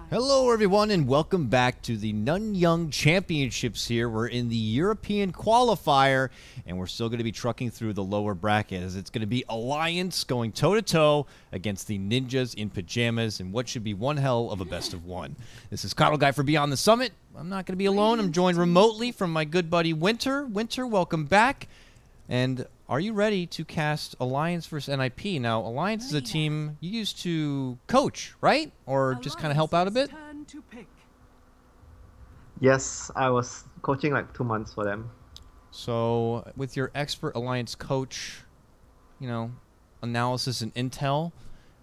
Hello everyone and welcome back to the Nanyang Championships here. We're in the European qualifier and we're still going to be trucking through the lower bracket as it's going to be Alliance going toe-to-toe against the Ninjas in Pajamas in what should be one hell of a best of one. This is Coddle Guy for Beyond the Summit. I'm not going to be alone. I'm joined remotely from my good buddy Winter. Winter, welcome back. And are you ready to cast Alliance versus NiP? Now, Alliance is a team you used to coach, right? Or just kind of help out a bit? Yes, I was coaching like 2 months for them. So, with your expert Alliance coach, you know, analysis and intel,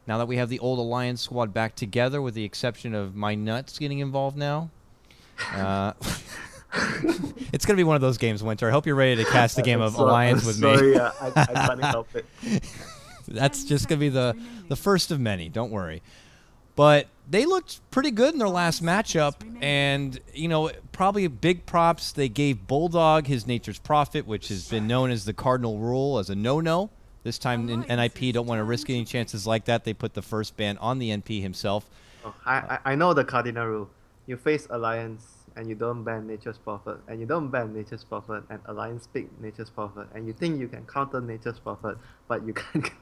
now that we have the old Alliance squad back together, with the exception of my nuts getting involved now, it's going to be one of those games, Winter. I hope you're ready to cast a game of Alliance with me. Sorry, I can't help it. That's just going to be the first of many. Don't worry. But they looked pretty good in their last matchup. And, you know, probably big props. They gave Bulldog his Nature's Prophet, which has been known as the cardinal rule, as a no-no. This time in NiP don't want to risk any chances like that. They put the first ban on the NP himself. Oh, I know the cardinal rule. You face Alliance and you don't ban Nature's Prophet, and you don't ban Nature's Prophet, and Alliance pick Nature's Prophet, and you think you can counter Nature's Prophet, but you can't counter.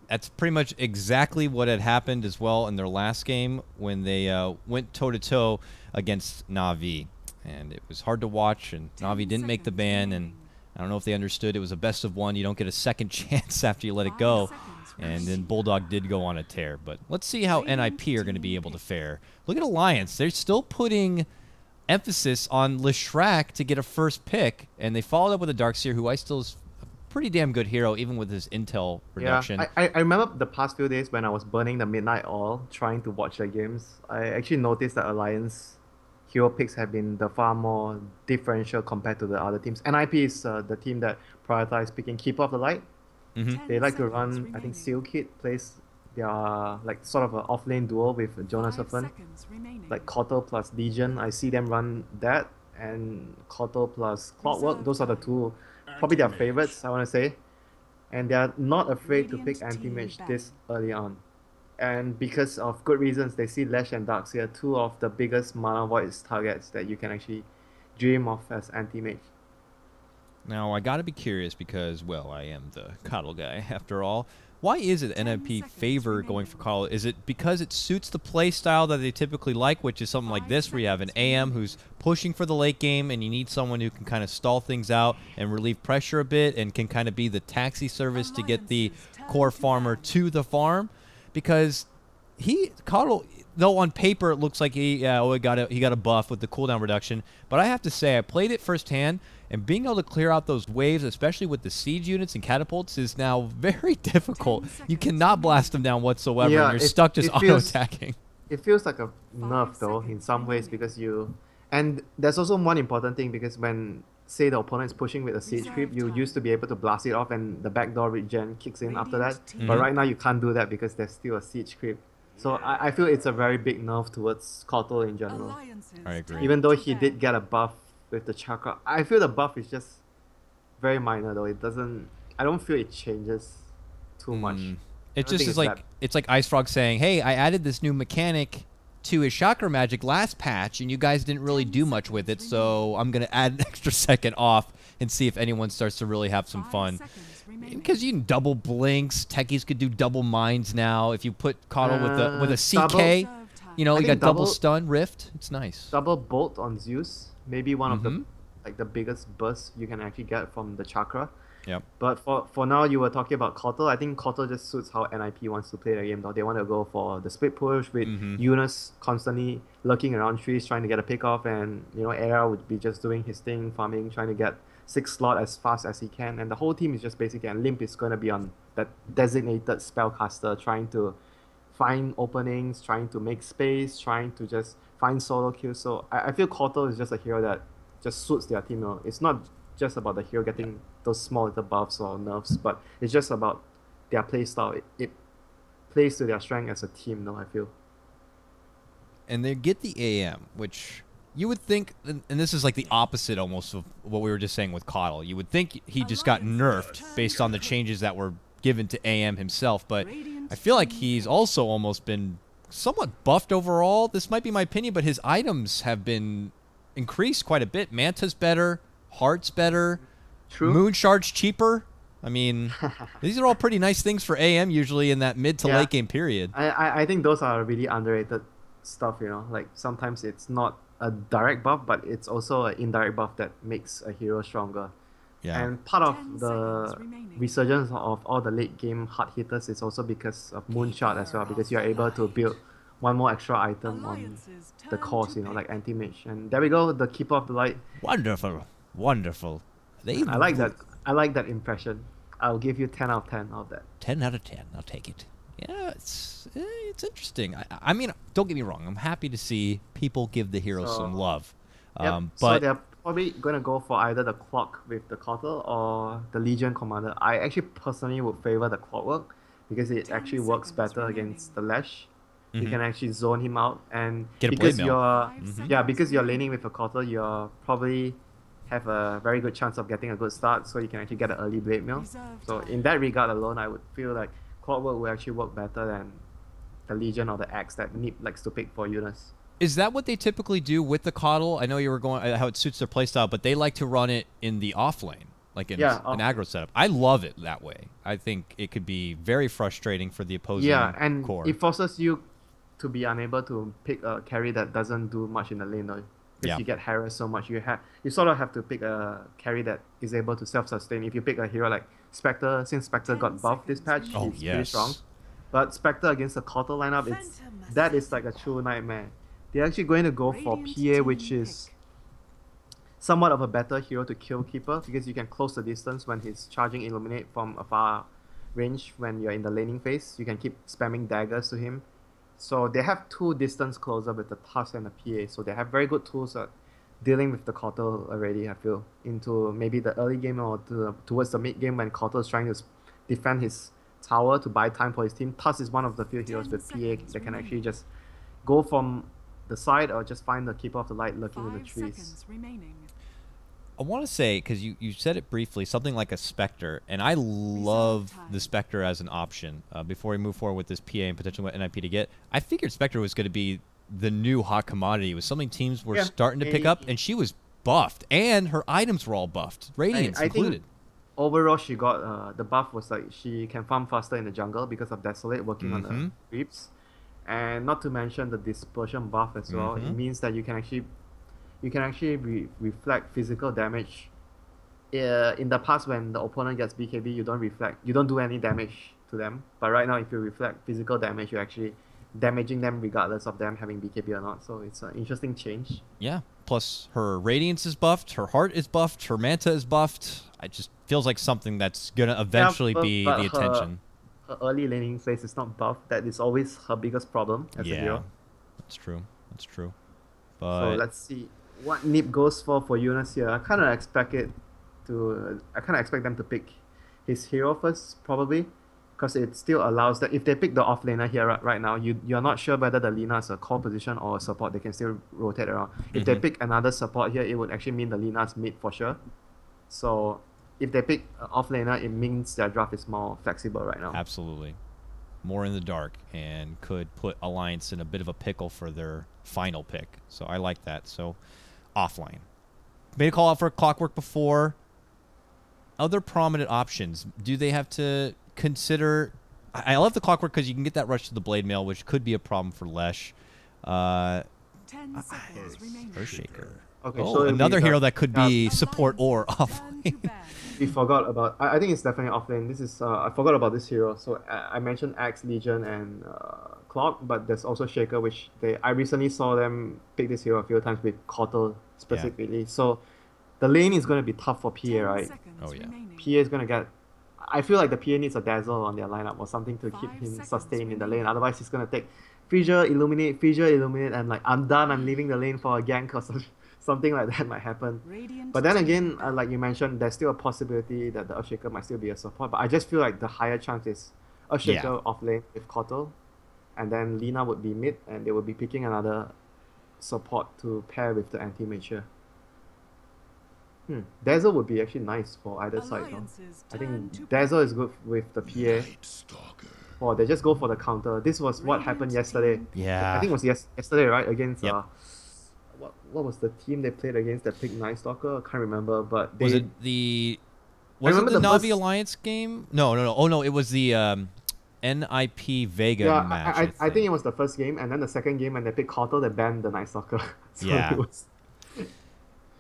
That's pretty much exactly what had happened as well in their last game when they went toe-to-toe against Na'Vi. And it was hard to watch, and Na'Vi didn't make the ban, and I don't know if they understood it was a best of one. You don't get a second chance after you let it go. And then Bulldog did go on a tear. But let's see how NiP are going to be able to fare. Look at Alliance. They're still putting emphasis on Leshrac to get a first pick. And they followed up with a Darkseer, who I still is a pretty damn good hero, even with his intel reduction. Yeah, I remember the past few days when I was burning the midnight oil, trying to watch the games. I actually noticed that Alliance hero picks have been the far more differential compared to the other teams. NiP is the team that prioritizes picking Keeper of the Light. They like to run, I think Seal Kid plays their like sort of an off-lane duel with Jonas Serpent. Like Kotal plus Legion, I see them run that, and Kotal plus Clockwork. Those are the two, probably their favorites, I want to say. And they are not afraid to pick anti-mage this early on. And because of good reasons, they see Lesh and Darkseer, two of the biggest mana voids targets that you can actually dream of as anti-mage. Now, I got to be curious because, well, I am the Coddle Guy after all. Why is it NiP favor going for Coddle? Is it because it suits the play style that they typically like, which is something like this, where you have an AM who's pushing for the late game and you need someone who can kind of stall things out and relieve pressure a bit and can kind of be the taxi service to get the core farmer to the farm? Because Coddle, though on paper it looks like he got a buff with the cooldown reduction, but I have to say I played it firsthand, and being able to clear out those waves, especially with the siege units and catapults, is now very difficult. You cannot blast them down whatsoever, and you're stuck just auto-attacking. It feels like a nerf though in some ways, because and there's also one important thing, because when say the opponent is pushing with a siege creep, you used to be able to blast it off and the backdoor regen kicks in after that. But right now you can't do that because there's still a siege creep. So I feel it's a very big nerf towards Kotal in general. I agree. Even though he did get a buff with the chakra, I feel the buff is just very minor though. I don't feel it changes too much. It just is like, it's like Ice Frog saying, hey, I added this new mechanic to his chakra magic last patch and you guys didn't really do much with it, so I'm going to add an extra second off and see if anyone starts to really have some fun. Because you can double blinks, techies could do double mines now. If you put Coddle with a CK, you know, you got double stun, rift. It's nice. Double bolt on Zeus, maybe one of the biggest bursts you can actually get from the chakra. Yep. But for now, you were talking about Kotal. I think Kotal just suits how NiP wants to play the game though. They want to go for the split push with Eunice constantly lurking around trees trying to get a pick off, and you know, Era would be just doing his thing, farming, trying to get 6 slot as fast as he can, and the whole team is just basically, and Limp is going to be on that designated spellcaster, trying to find openings, trying to make space, trying to just find solo kills. So I feel Kotal is just a hero that just suits their team. It's not just about the hero getting those small little buffs or nerfs, but it's just about their playstyle. It plays to their strength as a team, I feel. And they get the AM, which you would think, and this is like the opposite almost of what we were just saying with Coddle. You would think he just got nerfed based on the changes that were given to AM himself, but I feel like he's also almost been somewhat buffed overall. This might be my opinion, but his items have been increased quite a bit. Manta's better, Heart's better, True. Moonshard's cheaper. I mean, these are all pretty nice things for AM usually in that mid to Yeah. late game period. I think those are really underrated stuff, you know. Like sometimes it's not a direct buff, but it's also an indirect buff that makes a hero stronger. Yeah. And part 10 of the seconds remaining. resurgence of all the late game hard hitters is also because of Moonshot as well, because you're able to build one more extra item on Alliances the turn course, to you know, like pick. anti-mage. And there we go, the Keeper of the Light. Wonderful. Wonderful. I like that. I like that impression. I'll give you 10 out of 10 of that. 10 out of 10. I'll take it. Yeah, it's interesting. I mean, don't get me wrong. I'm happy to see people give the hero So- some love. Yep. So But they're probably going to go for either the Clock with the Cotter or the Legion Commander. I actually personally would favor the Clockwork because it 10 actually works seconds better against the remaining. Lash. You Mhm. can actually zone him out, and Get a because blade mail. you're 5 yeah seconds because you're remaining. laning with a Cotter, you're probably have a very good chance of getting a good start, so you can actually get an early blade mail. Reserve So time. in that regard alone, I would feel like Clockwork will actually work better than the Legion or the Axe that NiP likes to pick for Eunice. is that what they typically do with the Coddle? I know you were going how it suits their playstyle, but they like to run it in the off lane, like in Yeah, an aggro setup. I love it that way. I think it could be very frustrating for the opposing Yeah, and core. it forces you to be unable to pick a carry that doesn't do much in the lane, though. Because Yeah. you get harassed so much, you sort of have to pick a carry that is able to self-sustain. If you pick a hero like Spectre, since Spectre 10 got buffed this patch, seconds Oh, he's pretty yes. strong. But Spectre against the Cotter lineup, that is like a true nightmare. They're actually going to go for Radiant PA, team which is pick. somewhat of a better hero to kill Keeper because you can close the distance when he's charging Illuminate from a far range. When you're in the laning phase, you can keep spamming daggers to him. So they have two distance closer with the Tusk and the PA. So they have very good tools at dealing with the Cotter already, I feel, into maybe the early game or towards the mid game when Cotter is trying to defend his tower to buy time for his team. Tusk is one of the few heroes 10 with PA seconds that can remaining. actually just go from the side or just find the Keeper of the Light lurking in the 5 trees. seconds remaining. I want to say, because you said it briefly, something like a Spectre, and I love time. the Spectre as an option. Before we move forward with this PA and potentially what NIP to get, I figured Spectre was going to be the new hot commodity. It was something teams were Yeah, starting to pick up, and she was buffed, and her items were all buffed, Radiance I included. think overall she got the buff was like she can farm faster in the jungle because of Desolate working on the Mhm. creeps, and not to mention the dispersion buff as well. It Mhm. means that you can actually reflect physical damage. In the past, when the opponent gets BKB, you don't do any damage to them. But right now, if you reflect physical damage, you're actually damaging them regardless of them having BKB or not. So it's an interesting change. Yeah. Plus, her Radiance is buffed, her Heart is buffed, her Manta is buffed. It just feels like something that's going to eventually be but the attention. Her early laning phase is not buff. That is always her biggest problem as a Yeah. hero. That's true. That's true. So But let's see what NiP goes for Eunice here. I kind of expect them to pick his hero first, probably, because it still allows that if they pick the offlaner here right now, you're not sure whether the Lina is a core position or a support. They can still rotate around. If they Mhm. pick another support here, it would actually mean the Lina's mid for sure. So if they pick offlaner, it means their draft is more flexible right now. absolutely. More in the dark and could put Alliance in a bit of a pickle for their final pick. So I like that. So offline. Made a call out for Clockwork before. Other prominent options. Do they have to consider... I love the Clockwork because you can get that rush to the Blade Mail, which could be a problem for Lesh. 10 seconds remaining. Earthshaker. Okay, Oh, so it'll another be hero the- that could be support or Alliances offline. turn to ban. We forgot about. I think it's definitely offlane. This is. I forgot about this hero. So I mentioned Axe, Legion, and Clock, but there's also Shaker, which I recently saw them pick this hero a few times with Cotter specifically. So the lane is going to be tough for PA, 10 right? seconds Oh, yeah. remaining. PA is going to get. I feel like the PA needs a dazzle on their lineup or something to keep 5 him seconds sustained in the remaining. lane. Otherwise, he's going to take Fissure, Illuminate, and like I'm done. I'm leaving the lane for a gank or something like that might happen. Radiant But then team again, ban. like you mentioned, there's still a possibility that the Earthshaker might still be a support. But I just feel like the higher chance is Earthshaker off lane with Kotal, and then Lina would be mid, and they would be picking another support to pair with the anti-mage here. Dazzle would be actually nice for either side. No? Alliances I turn think to Dazzle is good with the PA. Oh, they just go for the counter. This was what happened yesterday. Yeah. I think it was yesterday, right? Against Yep. what was the team they played against that picked Night Stalker? I can't remember, but they Was it the remember the Navi first- Alliance game? No. Oh no, it was the NiP Vega yeah, match. I think it was the first game, and then the second game when they picked Kotal, they banned the Night Stalker. So Yeah. it was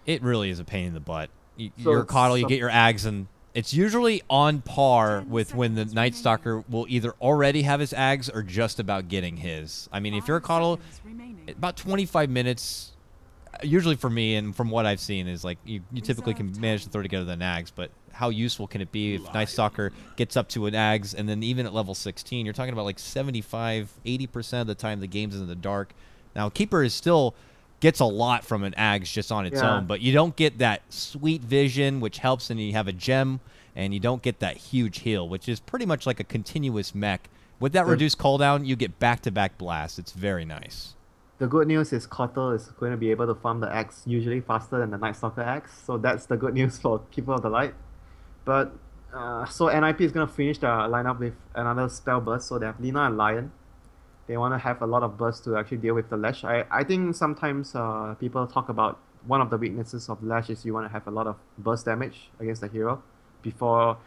It really is a pain in the butt. So You're Coddle, you some- get your Ags, and it's usually on par with when the Night Stalker will either already have his Ags or just about getting his. I mean, if you're a Coddle, about 25 minutes, usually for me and from what I've seen, is like you typically can manage to throw together the Ags, but how useful can it be if Night Stalker gets up to an Ags, and then even at level 16, you're talking about like 75-80% of the time the game's in the dark. Now, Keeper is still gets a lot from an Ags just on its Yeah. own, but you don't get that sweet vision, which helps, and you have a gem, and you don't get that huge heal, which is pretty much like a continuous mech. With that The- reduced cooldown, you get back-to-back blasts. It's very nice. The good news is Kotal is going to be able to farm the axe usually faster than the Night Stalker axe, so that's the good news for Keeper of the Light. But so NiP is going to finish their lineup with another spell burst, so they have Lina and Lion. They want to have a lot of burst to actually deal with the Lash. I think sometimes people talk about one of the weaknesses of Lash is you want to have a lot of burst damage against the hero before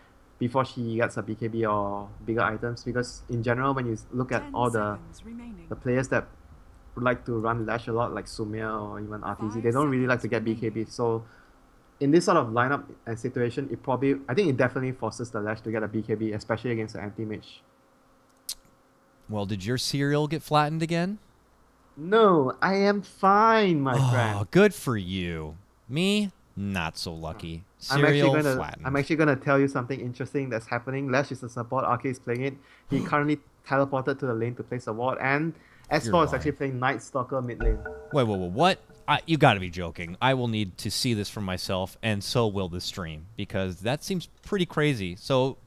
she gets a BKB or bigger items, because in general when you look at all the players that like to run Lash a lot, like Sumia or even RTZ, they don't really like to get BKB. So in this sort of lineup and situation, I think it definitely forces the Lash to get a BKB, especially against the anti-mage. Well, did your cereal get flattened again? No, I am fine, my Oh, friend. good for you. Me, not so lucky. I'm actually Cereal gonna flattened. I'm actually gonna tell you something interesting that's happening. Lash is a support, RK is playing it. He currently teleported to the lane to place a ward, and S4 is You're actually lying. playing Night Stalker mid lane. Wait, what? You got to be joking. I will need to see this for myself, and so will the stream, because that seems pretty crazy. So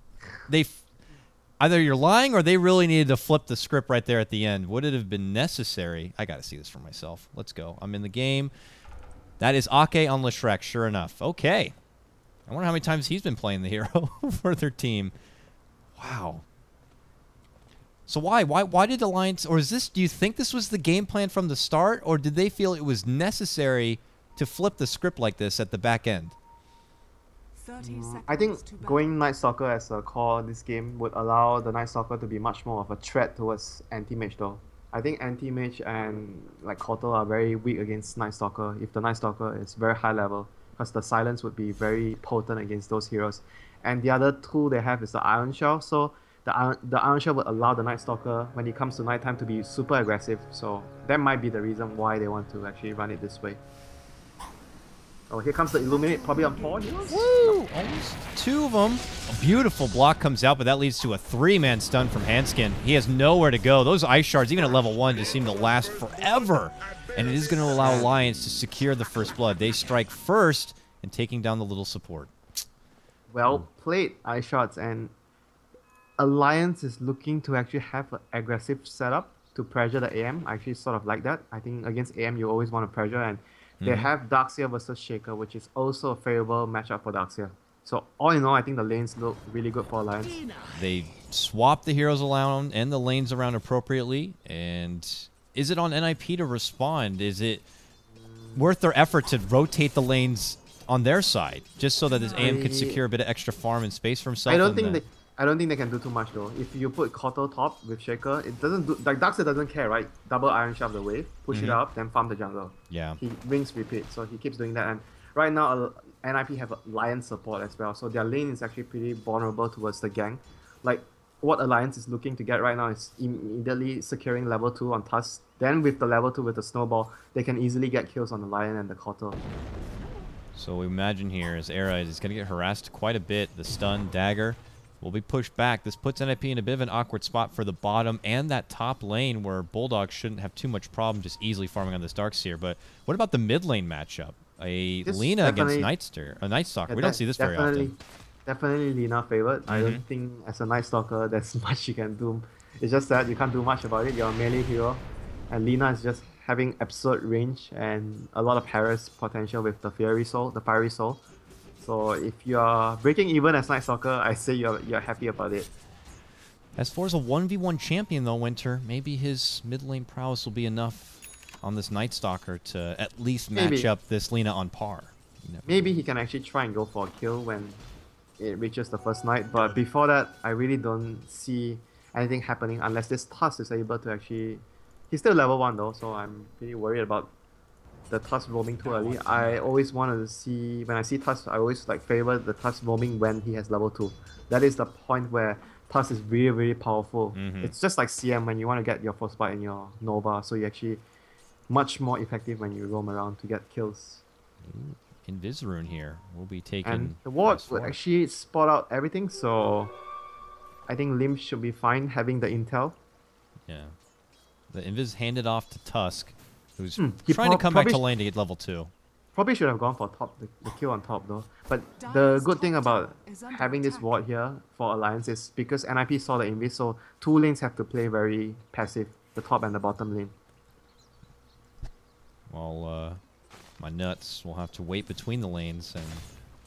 either you're lying or they really needed to flip the script right there at the end. Would it have been necessary? I got to see this for myself. Let's go. I'm in the game. That is Ake on Leshreck, sure enough. Okay. I wonder how many times he's been playing the hero for their team. Wow. So why did Alliance, or do you think this was the game plan from the start, or did they feel it was necessary to flip the script like this at the back end? I think going Night Stalker as a core this game would allow the Night Stalker to be much more of a threat towards anti-mage though. I think anti-mage and like Kotal are very weak against Night Stalker if the Night Stalker is very high level, because the silence would be very potent against those heroes. And the other tool they have is the Iron Shell, so the Iron Shell would allow the Night Stalker when it comes to nighttime to be super aggressive, so that might be the reason why they want to actually run it this way. Oh, here comes the Illuminate, probably on 4 heroes. Woo! Almost 2 of them. A beautiful block comes out, but that leads to a 3-man stun from Hanskin. He has nowhere to go. Those ice shards, even at level 1, just seem to last forever. And it is going to allow Alliance to secure the first blood. They strike first and taking down the little support. Well played, Ice Shots, and Alliance is looking to actually have an aggressive setup to pressure the AM. I actually sort of like that. I think against AM you always want to pressure, and they have Darkseer versus Shaker, which is also a favorable matchup for Darkseer. So all in all, I think the lanes look really good for Alliance. They swap the heroes around and the lanes around appropriately. And is it on NiP to respond? Is it worth their effort to rotate the lanes on their side, just so that this AM could secure a bit of extra farm and space for himself? I don't think they can do too much though. If you put Kotal top with Shaker, it doesn't do, like Darkseer doesn't care, right? Double Iron Shaft the wave, push it up, then farm the jungle. Yeah. He rings repeat, so he keeps doing that. And right now, NiP have a Lion support as well, so their lane is actually pretty vulnerable towards the gang. Like what Alliance is looking to get right now is immediately securing level 2 on Tusk. Then with the level 2 with the Snowball, they can easily get kills on the Lion and the Kotal. So we imagine here as Era is going to get harassed quite a bit. The stun dagger will be pushed back. This puts NiP in a bit of an awkward spot for the bottom and that top lane where Bulldog shouldn't have too much problem just easily farming on this Darkseer. But what about the mid lane matchup? This Lina against definitely- Night Stalker. Yeah, we don't see this very often. Definitely Lina favored. I don't think as a Night Stalker there's much you can do. It's just that you can't do much about it. You're a melee hero, and Lina is just having absurd range and a lot of harass potential with the Fiery Soul. So if you are breaking even as Night Stalker, I say you're happy about it. S4's a 1v1 champion, though, Winter. Maybe his mid lane prowess will be enough on this Night Stalker to at least match Maybe. up this Lina on par. You never Maybe know. he can actually try and go for a kill when it reaches the first night, but before that, I really don't see anything happening unless this Tusk is able to actually... He's still level 1 though, so I'm pretty worried about the Tusk roaming too early. I always wanted to see... When I see Tusk, I always favor the Tusk roaming when he has level 2. That is the point where Tusk is really, really powerful. It's just like CM when you want to get your first bite in your Nova, so you actually much more effective when you roam around to get kills. Invisrune here will be taken. And the wards would actually spot out everything, so I think Lim should be fine having the intel. Yeah. The Invis handed off to Tusk, who's He trying to come back to probably lane to get level 2. Probably should have gone for top, the kill on top though. But the good thing about having this ward here for Alliance is because NiP saw the Invis, so 2 lanes have to play very passive, the top and the bottom lane. Well, my nuts will have to wait between the lanes and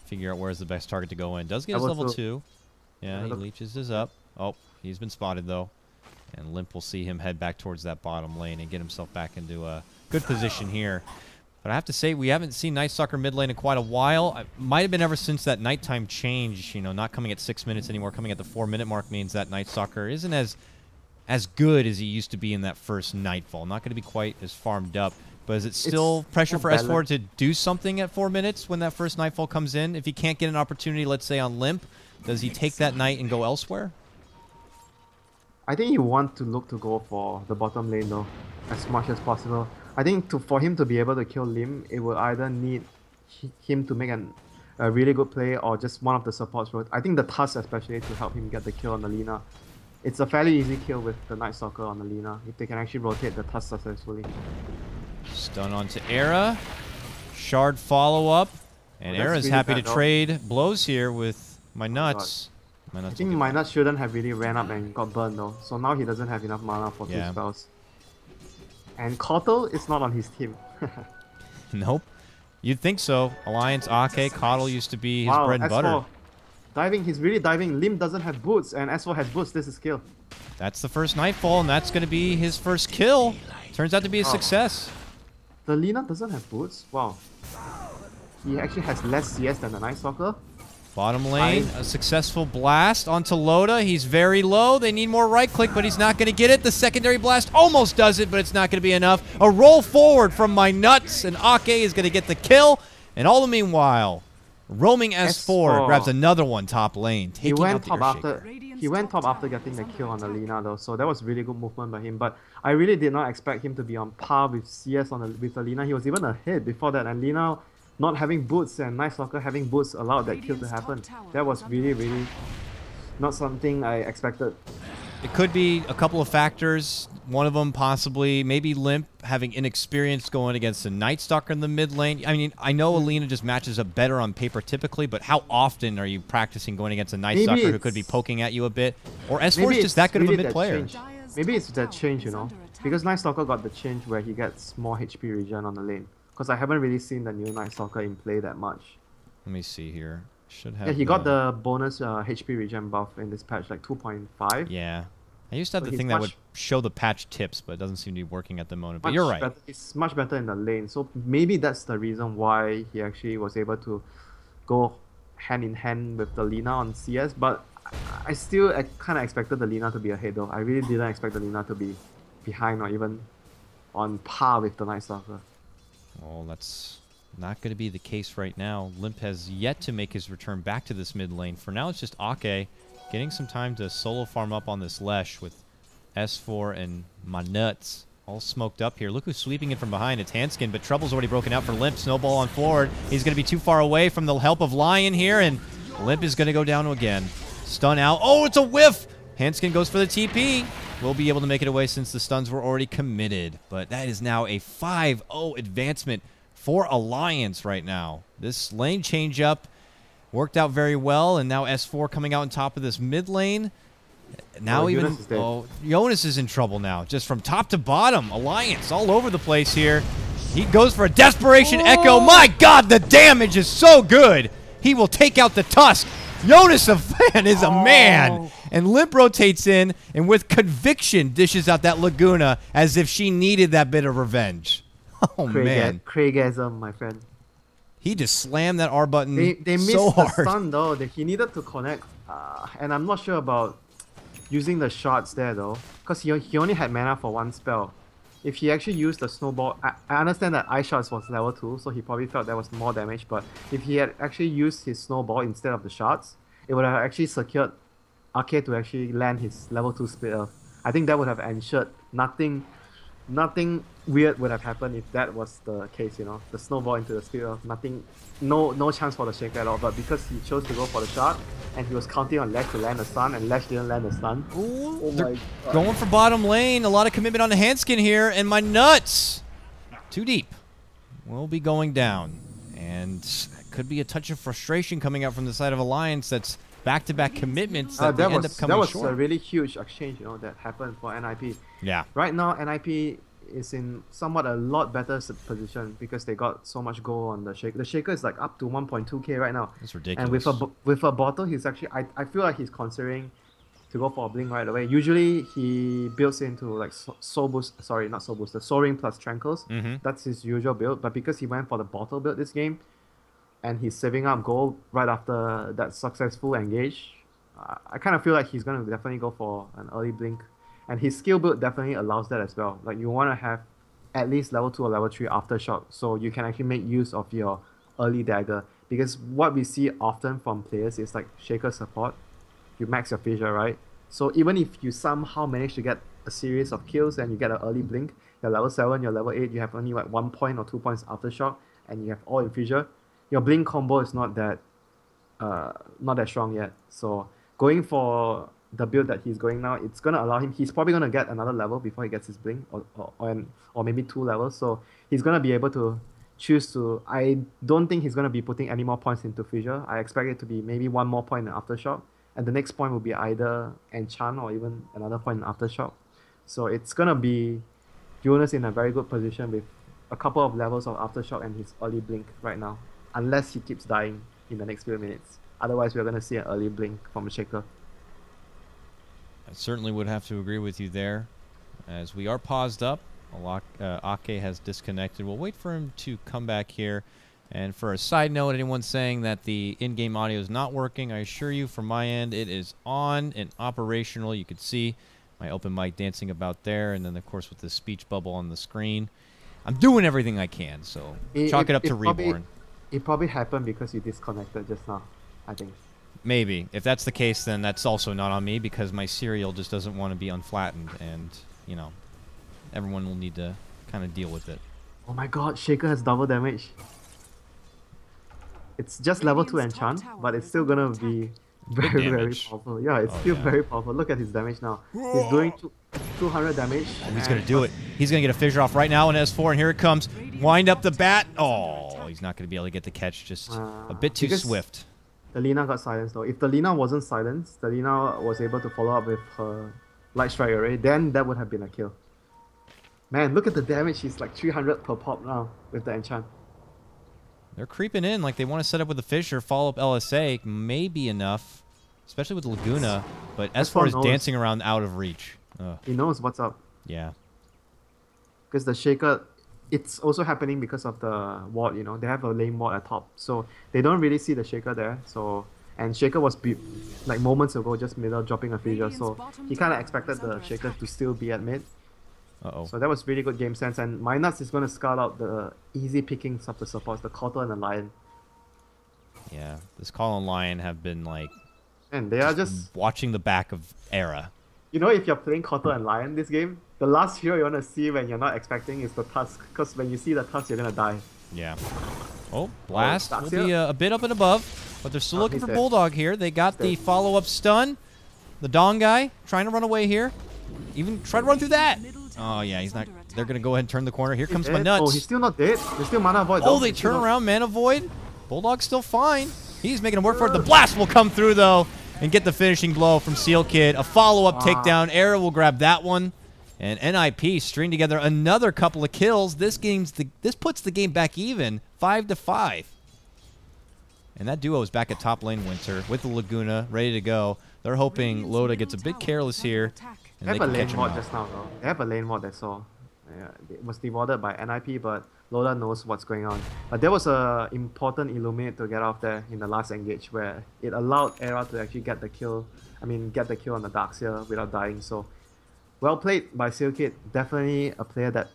figure out where's the best target to go in. Does get his Level level 2. 2. Yeah, he leeches his up. Oh, he's been spotted though. And Limp will see him head back towards that bottom lane and get himself back into a good position here. But I have to say, we haven't seen Night Stalker mid lane in quite a while. It might have been ever since that nighttime change, you know, not coming at 6 minutes anymore, coming at the 4-minute mark means that Night Stalker isn't as good as he used to be in that first Nightfall. Not going to be quite as farmed up. But is it still pressure for S4 to do something at 4 minutes when that first Nightfall comes in? If he can't get an opportunity, let's say on Limp, does he take that Night and go elsewhere? I think you want to look to go for the bottom lane though, as much as possible. I think for him to be able to kill Lim, it will either need him to make a really good play or just one of the supports. I think the Tusk especially to help him get the kill on the Lina. It's a fairly easy kill with the Night Stalker on the Lina if they can actually rotate the Tusk successfully. Stun onto Era. Shard follow-up. And that's Era's really happy to bad, though. trade blows here with my nuts. My I nuts think will get- Minot shouldn't have really ran up and got burned though, so now he doesn't have enough mana for 2 Yeah. spells. And Coddle is not on his team. Nope. You'd think so. Alliance, Ake, Coddle used to be his Wow, bread and S4 butter. diving, he's really diving. Lim doesn't have boots and S4 has boots, this is kill. That's the first Nightfall, and that's going to be his first kill. Turns out to be a Oh. success. The Lina doesn't have boots? Wow. He actually has less CS than the Night Stalker. Bottom lane, a successful blast onto Loda. He's very low. They need more right click, but he's not going to get it. The secondary blast almost does it, but it's not going to be enough. A roll forward from my nuts, and Ake is going to get the kill. And all the meanwhile, roaming S4 grabs another one top lane, He taking went out the top Earthshaker. after he went top after getting the kill on the Lina though, so that was really good movement by him. But I really did not expect him to be on par with CS with the Lina. He was even ahead before that, and Lina not having boots and Night Stalker having boots allowed that kill to happen. That was really, really not something I expected. It could be a couple of factors. One of them possibly maybe Limp having inexperience going against a Night Stalker in the mid lane. I mean, I know Alina just matches up better on paper typically, but how often are you practicing going against a Night Stalker who could be poking at you a bit? Or S4 is just that good of a mid player. Maybe it's that change, you know, because Night Stalker got the change where he gets more HP regen on the lane. Because I haven't really seen the new Night Stalker in play that much. Let me see here. Should have. Yeah, he got the bonus HP regen buff in this patch, like 2.5. Yeah. I used to have So the he's thing that would much- show the patch tips, but it doesn't seem to be working at the moment. But Much you're right. better- it's much better in the lane, so maybe that's the reason why he actually was able to go hand in hand with the Lina on CS. But I still kind of expected the Lina to be ahead though. I really didn't expect the Lina to be behind or even on par with the Night Stalker. Well, that's not going to be the case right now. Limp has yet to make his return back to this mid lane. For now, it's just Ake getting some time to solo farm up on this Lesh with S4 and my nuts all smoked up here. Look who's sweeping it from behind. It's Hanskin, but trouble's already broken out for Limp. Snowball on forward. He's going to be too far away from the help of Lion here, and Limp is going to go down again. Stun out. Oh, it's a whiff! Hanskin goes for the TP. Will be able to make it away since the stuns were already committed. But that is now a 5-0 advancement for Alliance right now. This lane change up worked out very well, and now S4 coming out on top of this mid lane. Now Oh, even Jonas is dead. Jonas is in trouble now, just from top to bottom. Alliance all over the place here. He goes for a desperation echo. My God, the damage is so good. He will take out the Tusk. Jonas of Fan is a man. And Limp rotates in and with conviction dishes out that Laguna as if she needed that bit of revenge. Oh, man. Craigasm, my friend. He just slammed that R button They missed so the hard. stun though. He needed to connect. And I'm not sure about using the shots there though. Because he only had mana for one spell. If he actually used the snowball, I understand that Ice Shots was level 2, so he probably felt that was more damage, but if he had actually used his snowball instead of the shots, it would have actually secured Arcade to actually land his level 2 Split Earth. I think that would have ensured nothing weird would have happened if that was the case, you know. The snowball into the Split Earth, no chance for the Shaker at all, but because he chose to go for the shot, and he was counting on Lesh to land the stun, and Lesh didn't land the stun. Ooh, Oh my god. going for bottom lane. A lot of commitment on the Handskin here, and my nuts. Too deep. Will be going down. And could be a touch of frustration coming out from the side of Alliance that's back-to-back commitments that they end up coming that was short. a really huge exchange, you know, that happened for NiP. Yeah. Right now, NiP is in somewhat a lot better position because they got so much gold on the Shaker. The Shaker is like up to 1.2k right now. That's ridiculous. And with a bottle, he's actually I feel like he's considering to go for a blink right away. Usually he builds into like soul boost, sorry, not soul boost, the soul ring plus tranquils. That's his usual build. But because he went for the bottle build this game, and he's saving up gold right after that successful engage, I kind of feel like he's gonna definitely go for an early blink. And his skill build definitely allows that as well. Like you want to have at least level 2 or level 3 aftershock, so you can actually make use of your early dagger. Because what we see often from players is like Shaker support, you max your fissure, right? So even if you somehow manage to get a series of kills and you get an early blink, you're level 7, you're level 8, you have only like 1 point or 2 points aftershock, and you have all in fissure, your blink combo is not that strong yet. So going for the build that he's going now, it's gonna allow him. He's probably gonna get another level before he gets his blink, or maybe 2 levels. So he's gonna be able to choose to. I don't think he's gonna be putting any more points into fissure. I expect it to be maybe 1 more point in aftershock, and the next point will be either enchant or even another point in aftershock. So it's gonna be Jonas in a very good position with a couple of levels of aftershock and his early blink right now, unless he keeps dying in the next few minutes. Otherwise, we're gonna see an early blink from Shaker. I certainly would have to agree with you there. As we are paused up, Ake has disconnected. We'll wait for him to come back here. And for a side note, anyone saying that the in-game audio is not working, I assure you from my end, it is on and operational. You can see my open mic dancing about there, and then, of course, with the speech bubble on the screen. I'm doing everything I can, so chalk it up to Reborn. It probably happened because you disconnected just now, I think. Maybe. If that's the case, then that's also not on me because my serial just doesn't want to be unflattened, and, you know, everyone will need to kind of deal with it. Oh my god, Shaker has double damage. It's just level 2 enchant, but it's still gonna be very powerful. Yeah, it's still very powerful. Look at his damage now. He's doing 200 damage. Oh, he's going to do it. He's going to get a fissure off right now in S4, and here it comes. Wind up the bat. Oh, he's not going to be able to get the catch. Just a bit too swift. The Lina got silenced though. If the Lina wasn't silenced, the Lina was able to follow up with her Light Strike Array, then that would have been a kill. Man, look at the damage. He's like 300 per pop now with the enchant. They're creeping in like they want to set up with the Fissure, follow up LSA. May be enough, especially with Laguna. But S4 is dancing around out of reach. Ugh. He knows what's up. Yeah. Because the Shaker, it's also happening because of the ward, you know. They have a lane ward at top. So they don't really see the Shaker there. So and Shaker was like moments ago just middle dropping a fissure. So he kind of expected the Shaker to still be at mid. Uh-oh. So that was really good game sense, and my nuts is going to scout out the easy pickings of the supports, the Cotter and the Lion. Yeah, this Call and Lion have been like, and they are just watching the back of Era. You know, if you're playing Cotter and Lion this game, the last hero you want to see when you're not expecting is the Tusk, because when you see the Tusk, you're going to die. Yeah. Oh, Blast will here. be a bit up and above, but they're still looking for Bulldog here. They got the follow-up stun. The Dong guy trying to run away here. Even try to run through that. Oh, yeah, he's not. They're going to go ahead and turn the corner. Here comes my nuts. Oh, he's still not dead. There's still Mana Void. Oh, they turn around Mana Void. Bulldog's still fine. He's making him work for it. The Blast will come through, though, and get the finishing blow from Seal Kid. A follow-up takedown. Era will grab that one. And NiP string together another couple of kills. This puts the game back even, 5-5. And that duo is back at top lane, Winter, with the Laguna ready to go. They're hoping Loda gets a bit careless here, and They they have a can catch lane him mod out. just now though. They have a lane mod, that's all. Yeah, it was devoted by NiP, but Loda knows what's going on. But there was a important Illuminate to get off there in the last engage where it allowed Era to actually get the kill. I mean, get the kill on the Darkseer without dying. So, well played by Sealkid. Definitely a player that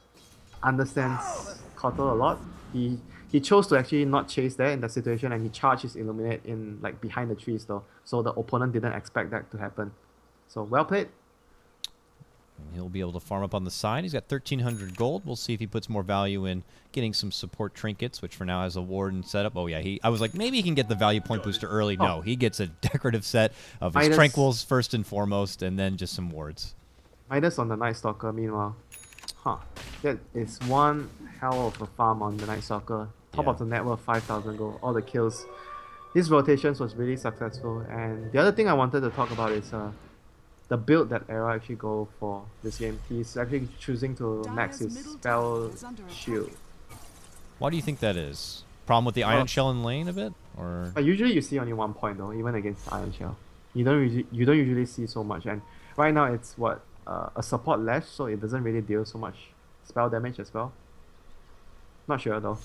understands Kotal a lot. He chose to actually not chase there in that situation, and he charged his Illuminate in like behind the trees though. So the opponent didn't expect that to happen. So well played. And he'll be able to farm up on the side. He's got 1,300 gold. We'll see if he puts more value in getting some support trinkets, which for now has a warden setup. Oh, yeah. I was like, maybe he can get the value point booster early. No, he gets a decorative set of his Tranquils first and foremost, and then just some wards. Midas on the Night Stalker, meanwhile. Huh. That is one hell of a farm on the Night Stalker. Top of the net worth, 5,000 gold. All the kills. His rotations was really successful. And the other thing I wanted to talk about is the build that Era actually go for this game. He's actually choosing to max his spell shield. Why do you think that is? Problem with the Iron Shell in lane a bit? Or But usually you see only 1 point though, even against Iron Shell. You don't usually see so much. And right now it's what? A support lash, so it doesn't really deal so much spell damage as well. Not sure though.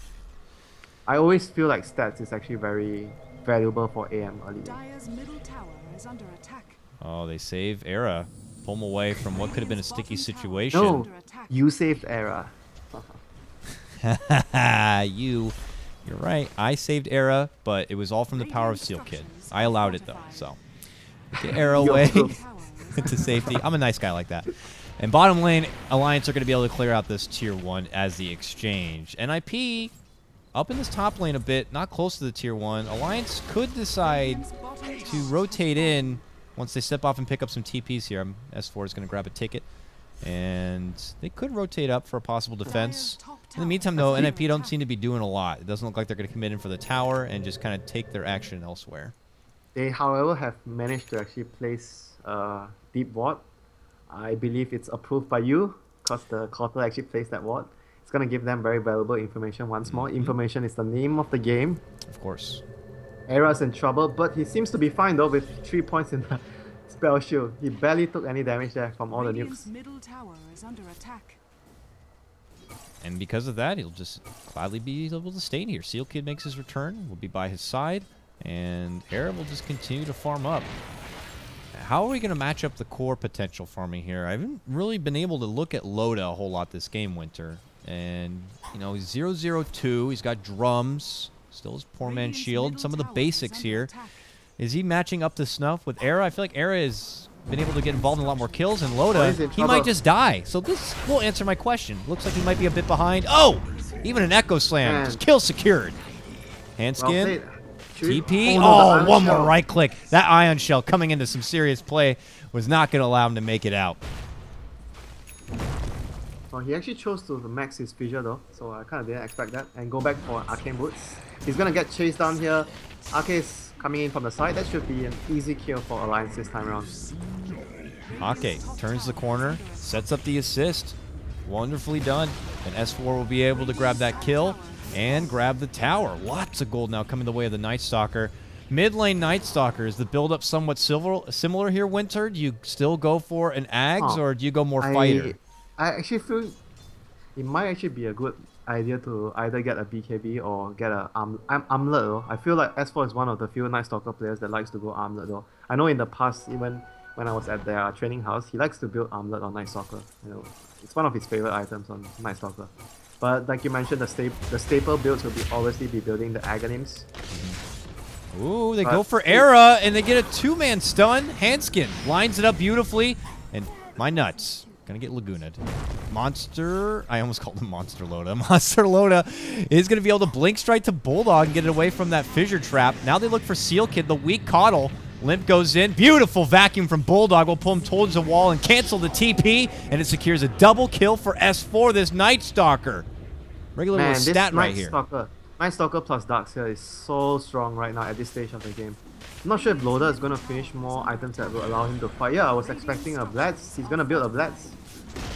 I always feel like stats is actually very valuable for AM early game. Dire's middle tower is under attack. oh, they save Era. Pull him away from what could have been a sticky situation. No, you saved Era. You're right. I saved Era, but it was all from the power of Sealkid. I allowed it though, so get Era away to safety. I'm a nice guy like that. And bottom lane, Alliance are going to be able to clear out this tier 1 as the exchange. NiP up in this top lane a bit, not close to the tier 1. Alliance could decide to rotate in once they step off and pick up some TPs here. S4 is going to grab a ticket. And they could rotate up for a possible defense. In the meantime, though, NiP don't seem to be doing a lot. It doesn't look like they're going to commit in for the tower and just kind of take their action elsewhere. They, however, have managed to actually place deep ward. I believe it's approved by you because the Kotal actually placed that ward. It's going to give them very valuable information once more. Information is the name of the game. Of course. Era's in trouble, but he seems to be fine though with 3 points in the spell shield. He barely took any damage there from all the nukes. Middle tower is under attack. And because of that, he'll just gladly be able to stay in here. Sealkid makes his return. We'll be by his side. And Era will just continue to farm up. How are we going to match up the core potential farming here? I haven't really been able to look at Loda a whole lot this game, Winter. And, you know, he's 0-0-2. He's got drums. Still his poor man's shield. Some of the basics here. Is he matching up to snuff with Era? I feel like Era has been able to get involved in a lot more kills. And Loda, he might just die. So this will answer my question. Looks like he might be a bit behind. Oh! Even an Echo Slam. Just kill secured. Handskin. TP. Oh, one more right click. That Ion Shell coming into some serious play was not going to allow him to make it out. Well, he actually chose to max his fissure though, so I kind of didn't expect that. And go back for Arcane Boots. He's going to get chased down here. Ake is coming in from the side. That should be an easy kill for Alliance this time around. Ake turns the corner, sets up the assist. Wonderfully done. And S4 will be able to grab that kill and grab the tower. Lots of gold now coming the way of the Night Stalker. Mid lane Night Stalker, is the build-up somewhat similar here, Winter? Do you still go for an Ags or do you go more fighter? I actually feel it might actually be a good idea to either get a BKB or get a Armlet though. I feel like S4 is one of the few Night Stalker players that likes to go Armlet though. I know in the past, even when I was at their training house, he likes to build Armlet on Night Stalker. You know, it's one of his favorite items on Night Stalker. But like you mentioned, the staple builds will be obviously be building the Aghanim's. Ooh, they go for Era, and they get a two-man stun. Handskin lines it up beautifully, and my nuts. Gonna get Lagoona'd. Monster, I almost called him Monster Loda. Monster Loda is gonna be able to blink strike to Bulldog and get it away from that fissure trap. Now they look for Sealkid, the weak Coddle. Limp goes in. Beautiful vacuum from Bulldog. Will pull him towards the wall and cancel the TP, and it secures a double kill for S4, this Night Stalker. Regular little stat right here. Night Stalker plus Darkseer is so strong right now at this stage of the game. I'm not sure if Loda is going to finish more items that will allow him to fight. Yeah, I was expecting a Blitz. He's going to build a Blitz.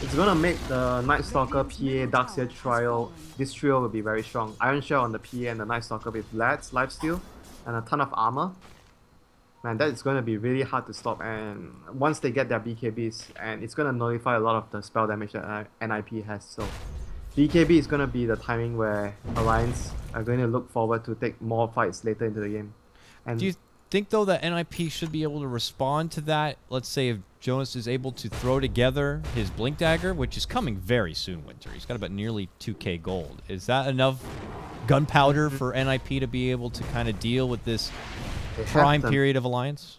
It's going to make the Night Stalker, PA, Darkseer trio. This trio will be very strong. Iron Shell on the PA and the Night Stalker with Blitz, Lifesteal, and a ton of armor. Man, that is going to be really hard to stop. And once they get their BKBs, and it's going to nullify a lot of the spell damage that NiP has. So BKB is going to be the timing where Alliance are going to look forward to take more fights later into the game. And Do you think, though, that NiP should be able to respond to that? Let's say if Jonas is able to throw together his Blink Dagger, which is coming very soon, Winter. He's got about nearly 2k gold. Is that enough gunpowder for NiP to be able to kind of deal with this prime period of Alliance?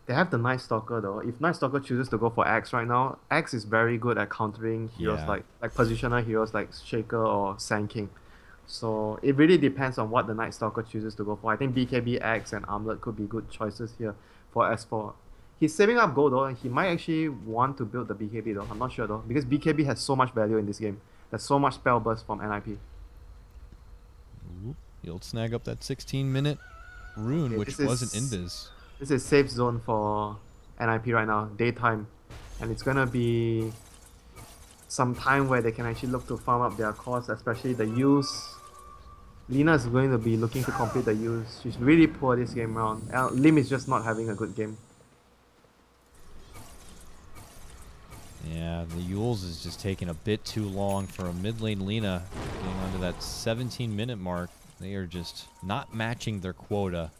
they have the Night Stalker though. If Night Stalker chooses to go for Axe right now, Axe is very good at countering heroes Yeah. like positioner heroes like Shaker or Sand King. So it really depends on what the Night Stalker chooses to go for. I think BKB, Axe, and Armlet could be good choices here for S4. He's saving up gold though, and he might actually want to build the BKB though. I'm not sure though, because BKB has so much value in this game. There's so much spell burst from NiP. Ooh, he'll snag up that 16-minute rune, Okay, which this wasn't is- invis. This is safe zone for NiP right now, daytime. And it's gonna be some time where they can actually look to farm up their cores, especially the use. Lina is going to be looking to complete the use. She's really poor this game round. Lim is just not having a good game. Yeah, the Yules is just taking a bit too long for a mid lane Lina. Getting onto that 17-minute mark. They are just not matching their quota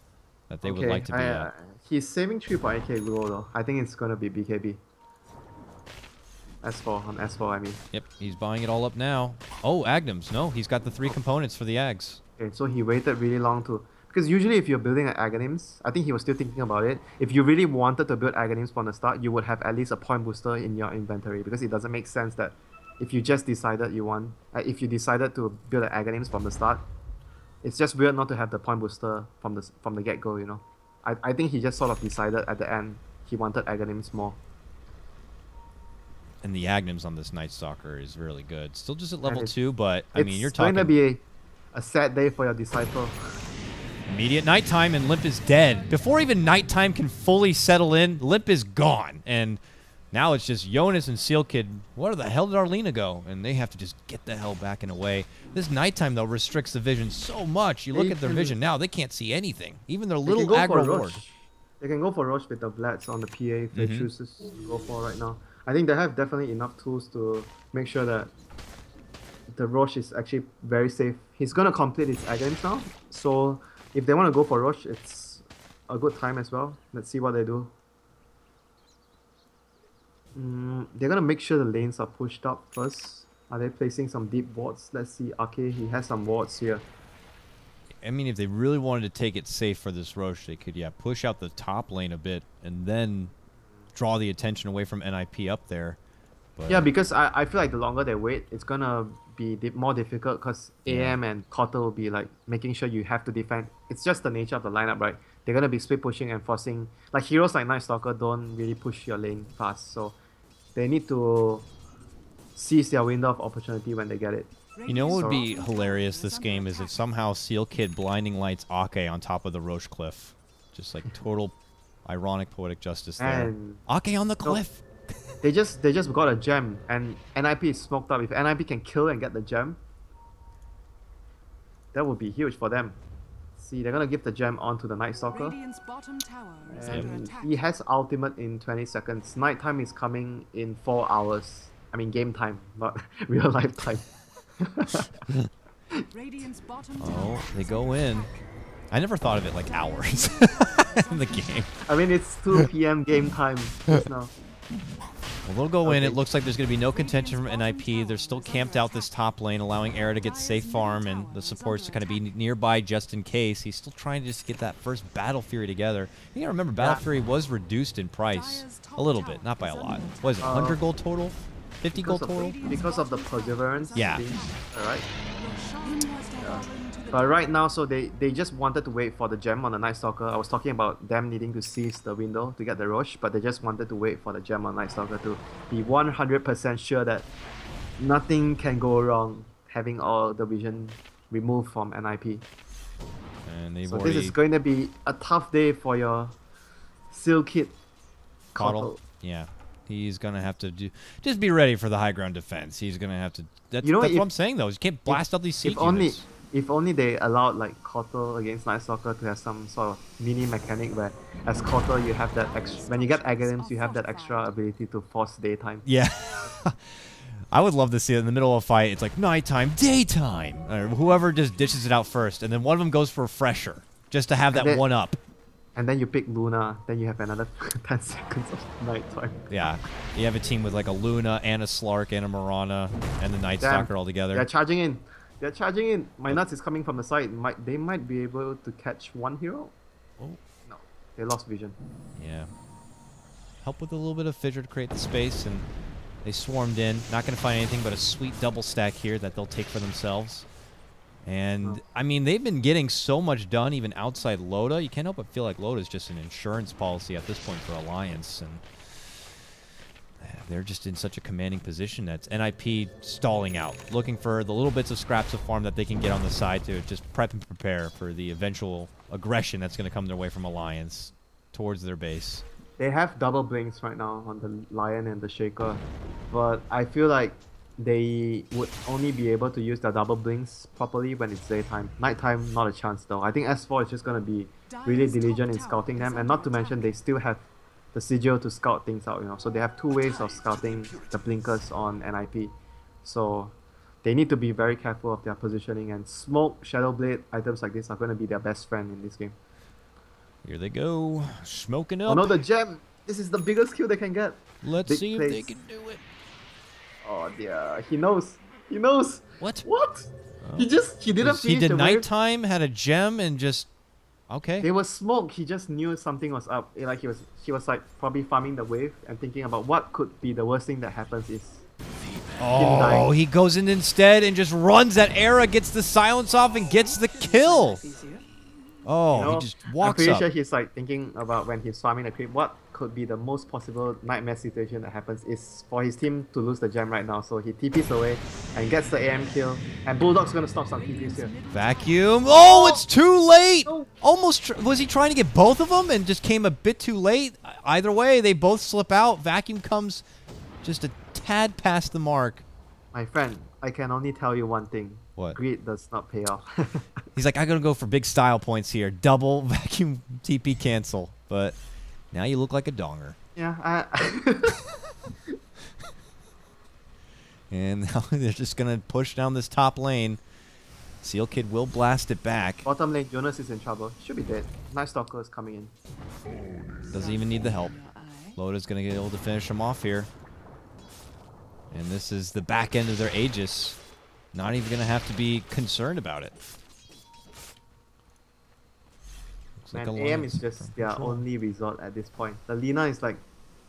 that they would like to be at. He's saving 3.8k gold though. I think it's gonna be BKB. S4, on S4 I mean. Yep, he's buying it all up now. Oh, Agnems. No, he's got the 3 components for the Ags. Okay, so he waited really long to... Because usually if you're building an Aghanims, I think he was still thinking about it. If you really wanted to build Aghanims from the start, you would have at least a point booster in your inventory. Because it doesn't make sense that if you just decided you want... if you decided to build an Aghanims from the start, it's just weird not to have the point booster from the get-go, you know. I think he just sort of decided at the end he wanted Aghanims more. And the Agnems on this Night Stalker is really good. Still just at level it's- 2, but I mean, you're It's going talking to be a sad day for your Disciple. immediate nighttime and Limp is dead. Before even nighttime can fully settle in, Limp is gone. And now it's just Jonas and Seal Kid. Where the hell did Arlena go? And they have to just get the hell back and away. This nighttime, though, restricts the vision so much. You look They at their can- vision now, they can't see anything. Even their They little can go for aggro ward. Roche. They can go for Roche with the Blats on the PA if they Mhm. chooses to go for right now. I think they have definitely enough tools to make sure that the Roche is actually very safe. He's gonna complete his Aghanim now, so if they want to go for Roche, it's a good time as well. Let's see what they do. They're gonna make sure the lanes are pushed up first. Are they placing some deep wards? Let's see. Okay, he has some wards here. I mean, if they really wanted to take it safe for this Roche, they could, yeah, push out the top lane a bit and then draw the attention away from NiP up there. But Yeah, because I feel like the longer they wait, it's gonna be more difficult because AM and Kotter will be like making sure you have to defend. It's just the nature of the lineup, right? They're gonna be split pushing and forcing. Like heroes like Night Stalker don't really push your lane fast, so they need to seize their window of opportunity when they get it. you know what would be hilarious this game is if somehow Seal Kid blinding lights Ake on top of the Roche cliff. Just like total ironic poetic justice there. And Ake on the cliff! they just got a gem, and NiP is smoked up. If NiP can kill and get the gem, that would be huge for them. See, they're gonna give the gem on to the Night Stalker. Radiant's bottom tower is under And attack. he has ultimate in 20 seconds. Nighttime is coming in 4 hours. I mean game time, not real life time. Radiant's bottom Oh, tower they is go under in. attack. I never thought of it like hours in the game. I mean it's 2 p.m. game time just now. Well, they'll go in. Okay. It looks like there's going to be no contention from NiP. They're still camped out this top lane, allowing Era to get safe farm and the supports to kind of be nearby just in case. He's still trying to just get that first Battle Fury together. You gotta remember, Battle Yeah. Fury was reduced in price a little bit, not by a lot. What is it, 100 gold total? 50 gold total? Because of the perseverance. Yeah. Alright. Inwards entering to the But right now, so they just wanted to wait for the gem on the Night Stalker. I was talking about them needing to seize the window to get the Roche, but they just wanted to wait for the gem on Night Stalker to be 100% sure that nothing can go wrong having all the vision removed from NiP. And they've So already this is going to be a tough day for your Seal Kid. coddled. Yeah. He's going to have to just be ready for the high ground defense. He's going to have to... That's, You know, that's if- what I'm saying, though. You can't blast out these If siege only units. If only they allowed like Kotal against Night Stalker to have some sort of mini mechanic where as Kotal you have that extra, when you get Aghanim's you have that extra ability to force daytime. Yeah. I would love to see it in the middle of a fight. It's like nighttime, daytime. Or whoever just dishes it out first. And then one of them goes for a fresher. Just to have that then- one up. And then you pick Luna, then you have another 10 seconds of nighttime. Yeah. You have a team with like a Luna and a Slark and a Marana and the Night Stalker all together. They're charging in. They're charging in. My nuts is coming from the side. They might be able to catch one hero. Oh. No, they lost vision. Yeah. Help with a little bit of fissure to create the space, and they swarmed in. Not going to find anything but a sweet double stack here that they'll take for themselves. And, I mean, they've been getting so much done even outside Loda. You can't help but feel like Loda is just an insurance policy at this point for Alliance. And they're just in such a commanding position that's NiP stalling out, looking for the little bits of scraps of farm that they can get on the side to just prep and prepare for the eventual aggression that's going to come their way from Alliance towards their base. They have double blinks right now on the Lion and the Shaker, but I feel like they would only be able to use their double blinks properly when it's daytime. Nighttime, not a chance though. I think S4 is just going to be really diligent in scouting them, and not to mention they still have the sigil to scout things out, you know. So they have 2 ways of scouting the blinkers on NiP. So they need to be very careful of their positioning, and Smoke, Shadow Blade, items like this are going to be their best friend in this game. Here they go, smoking up. Oh no, the gem! This is the biggest kill they can get. Let's Big see if plays. they can do it. Oh dear, he knows. He knows. What? What? Oh. He didn't He finish did the wave. nighttime, had a gem, and just okay. There was smoke. He just knew something was up. Like he was like probably farming the wave and thinking about what could be the worst thing that happens is Oh, dying. he goes in instead and just runs that era, gets the silence off, and gets the kill. Oh, you know, he just I'm walks pretty up. sure he's like thinking about when he's farming the creep, what could be the most possible nightmare situation that happens is for his team to lose the gem right now. So he TPs away and gets the AM kill, and Bulldog's gonna stop some TPs here. Vacuum. Oh, it's too late. No. Almost. Was he trying to get both of them and just came a bit too late? Either way, they both slip out. Vacuum comes just a tad past the mark. My friend, I can only tell you one thing. What? Greed does not pay off. He's like, I'm going to go for big style points here. Double vacuum TP cancel. But now you look like a donger. Yeah, And now they're just going to push down this top lane. Seal Kid will blast it back. bottom lane, Jonas is in trouble. Should be dead. Night Stalker is coming in. Doesn't even need the help. Loda's going to get able to finish him off here. And this is the back end of their Aegis. Not even going to have to be concerned about it. Looks like Man, a AM line is from just their control. only resort at this point. The Lina is like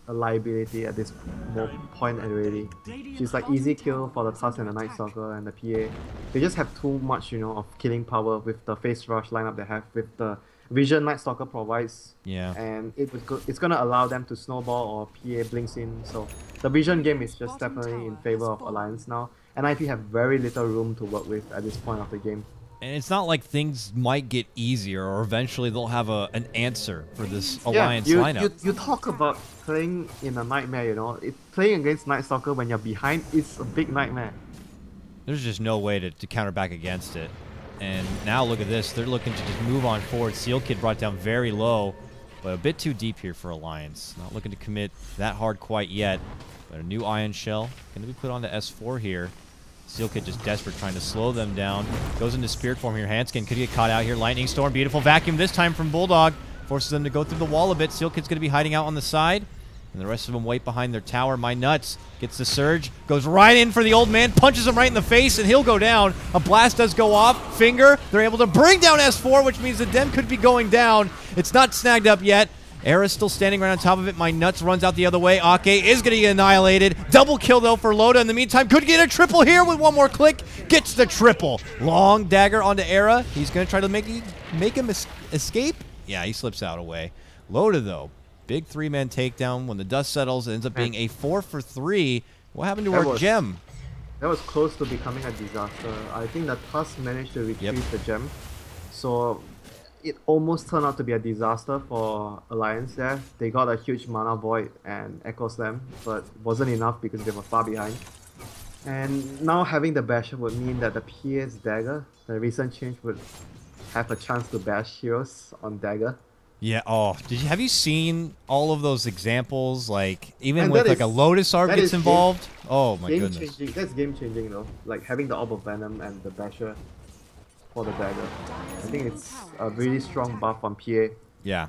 a liability at this point already. She's like easy kill for the Tusk and the Night Stalker and the PA. They just have too much, you know, of killing power with the face rush lineup they have, with the vision Night Stalker provides. Yeah. And it's gonna allow them to snowball or PA blinks in. So the vision game is just definitely in favor of Alliance now. And NiP have very little room to work with at this point of the game. And it's not like things might get easier or eventually they'll have an answer for this Alliance lineup. You talk about playing in a nightmare, you know. Playing against Night Stalker when you're behind is a big nightmare. There's just no way to counter back against it. And now look at this. They're looking to just move on forward. Seal Kid brought down very low, but a bit too deep here for Alliance. Not looking to commit that hard quite yet. But a new Ion Shell going to be put onto S4 here. Seal Kid just desperate, trying to slow them down. Goes into Spirit Form here. Hanskin could get caught out here. Lightning Storm, beautiful vacuum this time from Bulldog. Forces them to go through the wall a bit. Seal Kid's going to be hiding out on the side. And the rest of them wait behind their tower. My Nuts gets the surge. Goes right in for the old man. Punches him right in the face, and he'll go down. A blast does go off. Finger. They're able to bring down S4, which means the Dem could be going down. It's not snagged up yet. Era's still standing right on top of it. My Nuts runs out the other way. Ake is going to get annihilated. Double kill, though, for Loda. In the meantime, could get a triple here with one more click. Gets the triple. Long dagger onto Era. He's going to try to make him escape. Yeah, he slips out away. Loda, though, big three-man takedown. When the dust settles, it ends up being a 4 for 3. What happened to our gem? That was close to becoming a disaster. I think the Tusk managed to retrieve the gem. So it almost turned out to be a disaster for Alliance there. They got a huge mana void and Echo Slam, but wasn't enough because they were far behind. And now having the basher would mean that the PS dagger, the recent change, would have a chance to bash heroes on dagger. Yeah. Oh, have you seen all of those examples? Like even And with that like a is- Lotus Arc that gets is game- involved. Oh my Game goodness. changing. That's game changing though. Like having the Orb of Venom and the basher for the dagger. I think it's a really strong buff on PA. Yeah.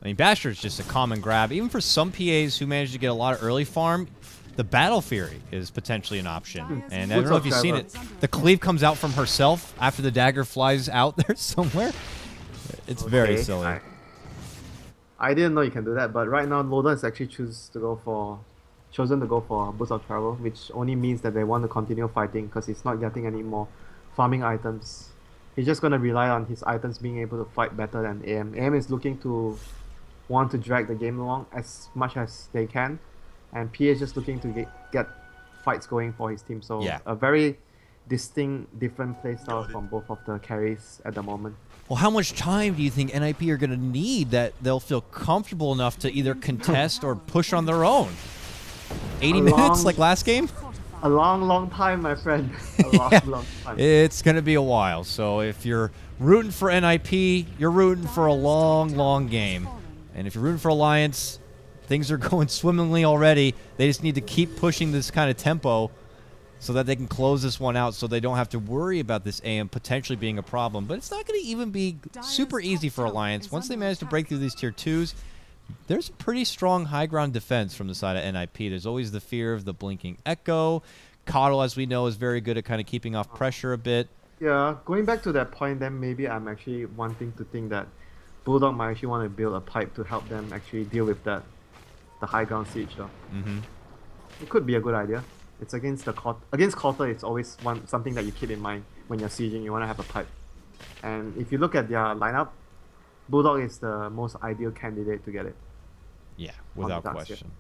I mean, Basher is just a common grab. Even for some PAs who manage to get a lot of early farm, the Battle Fury is potentially an option. And I don't know if you've seen it. The cleave comes out from herself after the dagger flies out there somewhere. It's very Okay, silly. I didn't know you can do that, but right now Loda has actually chosen to go for Boots of Travel, which only means that they want to continue fighting because he's not getting any more farming items. He's just gonna rely on his items being able to fight better than AM. AM is looking to want to drag the game along as much as they can, and PA is just looking to get fights going for his team. So Yeah. a very distinct, different playstyles from both of the carries at the moment. Well, how much time do you think NIP are going to need that they'll feel comfortable enough to either contest or push on their own? 80 A minutes long- like last game? A long, long time, my friend. A long, Yeah. long time. It's going to be a while. So if you're rooting for NIP, you're rooting for a long, long game. And if you're rooting for Alliance, things are going swimmingly already. They just need to keep pushing this kind of tempo so that they can close this one out so they don't have to worry about this AM potentially being a problem. But it's not going to even be super easy for Alliance. Once they manage to break through these tier 2s, there's a pretty strong high ground defense from the side of NIP. There's always the fear of the blinking Echo. Coddle, as we know, is very good at kind of keeping off pressure a bit. Yeah, going back to that point, then maybe I'm actually wanting to think that Bulldog might actually want to build a pipe to help them actually deal with that, the high ground siege though. Mm-hmm. It could be a good idea. It's against against Cotter. It's always something that you keep in mind when you're sieging. You want to have a pipe, and if you look at their lineup, Bulldog is the most ideal candidate to get it. Yeah, On without the dark side. question.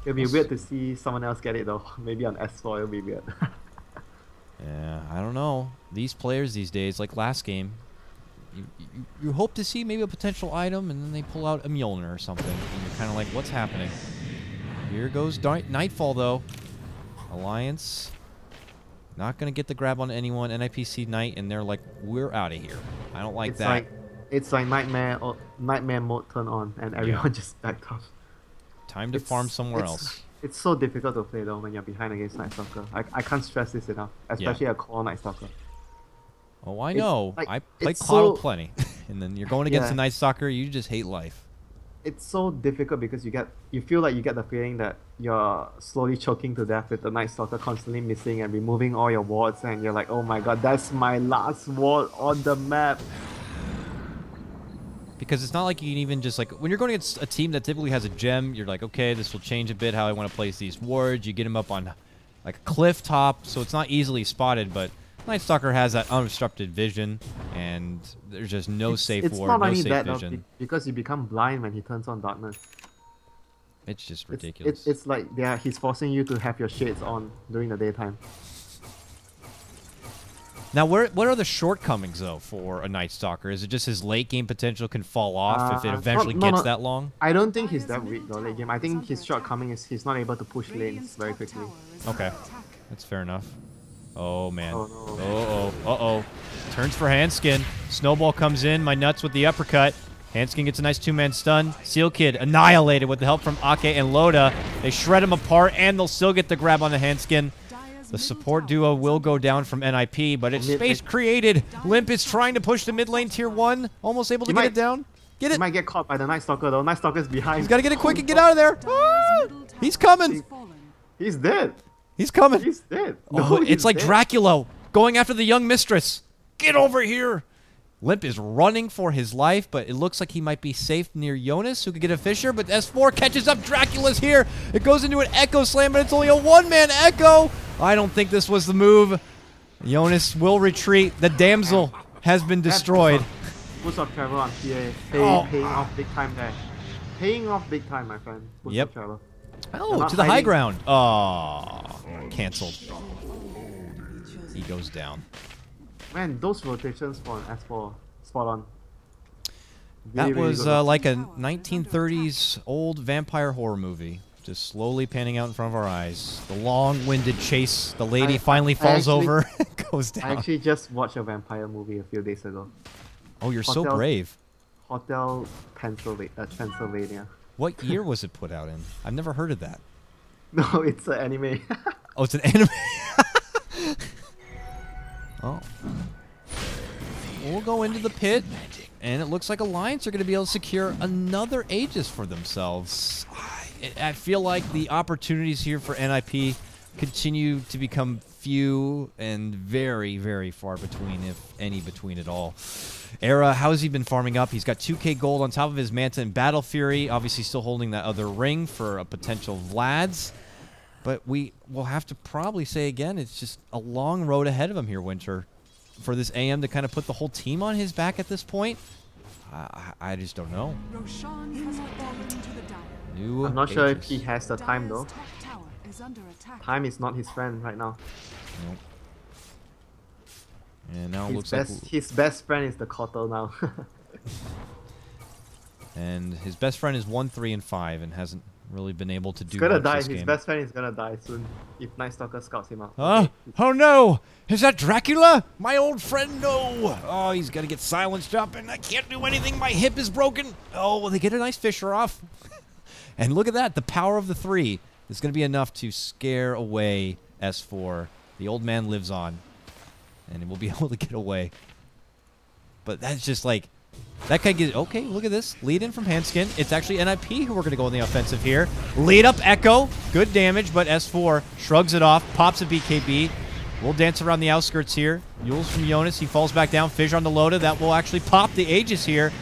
It'll be weird to see someone else get it though. Maybe on S4 it'll be weird. Yeah, I don't know. These players these days, like last game, you hope to see maybe a potential item, and then they pull out a Mjolnir or something, and you're kind of like, what's happening? Here goes Nightfall, though. Alliance, not going to get the grab on anyone. NIPC Knight, and they're like, we're out of here. I don't like that. It's like nightmare mode turn on, and everyone just backed off. Time to farm somewhere else. It's so difficult to play though when you're behind against Night Stalker. I can't stress this enough, especially a core Night Stalker. Oh, I know. like, I played it's Coddle so- plenty. And then you're going against Yeah. a Night Stalker, you just hate life. It's so difficult because you feel like you get the feeling that you're slowly choking to death with the Night Stalker constantly missing and removing all your wards, and you're like, oh my god, that's my last ward on the map. Because it's not like you can even just, like, when you're going against a team that typically has a gem, you're like, okay, this will change a bit how I want to place these wards. You get them up on, like, a cliff top, so it's not easily spotted, but Night Stalker has that unobstructed vision, and there's just no safe It's ward, not no only safe that though, vision. because you become blind when he turns on darkness. It's just It's, ridiculous. it's like he's forcing you to have your shades on during the daytime. Now, what are the shortcomings, though, for a Night Stalker? Is it just his late game potential can fall off if it eventually gets that long? I don't think he's that weak though late game. I think his shortcoming is he's not able to push lanes very quickly. Okay, that's fair enough. Oh, man. Oh, no. Uh-oh. Uh-oh. Turns for Handskin. Snowball comes in. My nuts with the uppercut. Handskin gets a nice two-man stun. Seal Kid annihilated with the help from Ake and Loda. They shred him apart, and they'll still get the grab on the Handskin. The support duo will go down from NIP, but it's space created. Limp is trying to push the mid lane tier 1. Almost able to get it down. Get He it. might get caught by the Night Stalker though. Night Stalker's behind. He's got to get it quick and get out of there. Ah! He's coming. He's dead. He's coming. He's dead. Oh, No, he's it's like dead. Dracula going after the young mistress. Get over here. Limp is running for his life, but it looks like he might be safe near Jonas, who could get a Fisher, but S4 catches up. Dracula's here. It goes into an Echo Slam, but it's only a one-man Echo. I don't think this was the move. Jonas will retreat. The damsel has been destroyed. Boost of Travel on PA. Paying off big time there. Paying off big time, my friend. Boost Yep. of Travel. Oh, not to the high hiding. ground. Oh, canceled. He goes down. Man, those rotations for an S4, spot on. That Really, really was good. like a 1930s old vampire horror movie. just slowly panning out in front of our eyes. The long-winded chase. The lady finally falls over, goes I down. actually just watched a vampire movie a few days ago. Oh, you're so Hotel- brave. Hotel Transylvania. What year was it put out in? I've never heard of that. No, it's an anime. Oh, it's an anime. Oh. We'll go into the pit, and it looks like Alliance are going to be able to secure another Aegis for themselves. I feel like the opportunities here for NiP continue to become few and very, very far between, if any between at all. Era, how's he been farming up? He's got 2k gold on top of his Manta and Battle Fury. Obviously still holding that other ring for a potential Vlad's. But we will have to probably say again, it's just a long road ahead of him here, Winter. For this AM to kind of put the whole team on his back at this point, I just don't know. Roshan has fallen to the down. New I'm not sure if Aegis. he has the time though. Dire's top tower is under attack. Time is not his friend right now. Nope. And now it looks like... His best friend is the Kotal now. And his best friend is 1, 3, and 5 and hasn't really been able to do He's gonna much die. this His game. best friend is gonna die soon if Night Stalker scouts him out. Oh no! Is that Dracula? My old friend, no! Oh, he's got to get silenced up, and I can't do anything. My hip is broken. Oh, well, they get a nice Fisher off. And look at that. The power of the 3 is going to be enough to scare away S4. The old man lives on, and we'll be able to get away. But that's just like... That guy gets... Okay, look at this. Lead in from Handskin. It's actually NiP who we're going to go in the offensive here. Lead up Echo. Good damage, but S4 shrugs it off. Pops a BKB. We'll dance around the outskirts here. Yules from Jonas. He falls back down. Fissure on the Loda. That will actually pop the Aegis here.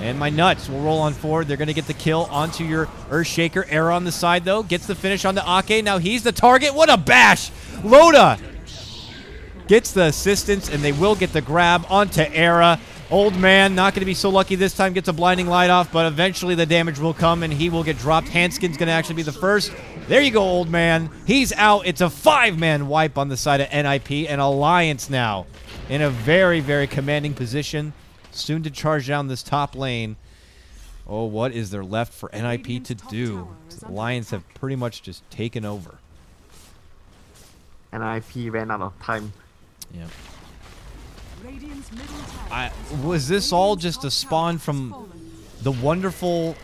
And my nuts will roll on forward. They're going to get the kill onto your Earthshaker. Era on the side, though. Gets the finish on the Ake. Now he's the target. What a bash! Loda gets the assistance, and they will get the grab onto Era. Old man, not going to be so lucky this time, gets a blinding light off, but eventually the damage will come and he will get dropped. Handskin's going to actually be the first. There you go, old man. He's out. It's a 5-man wipe on the side of NiP, and Alliance now in a very, very commanding position. Soon to charge down this top lane. Oh, what is there left for NiP to do? Alliance have pretty much just taken over. NiP ran out of time. Yeah. Radiant's middle tower Was this all just a spawn from the wonderful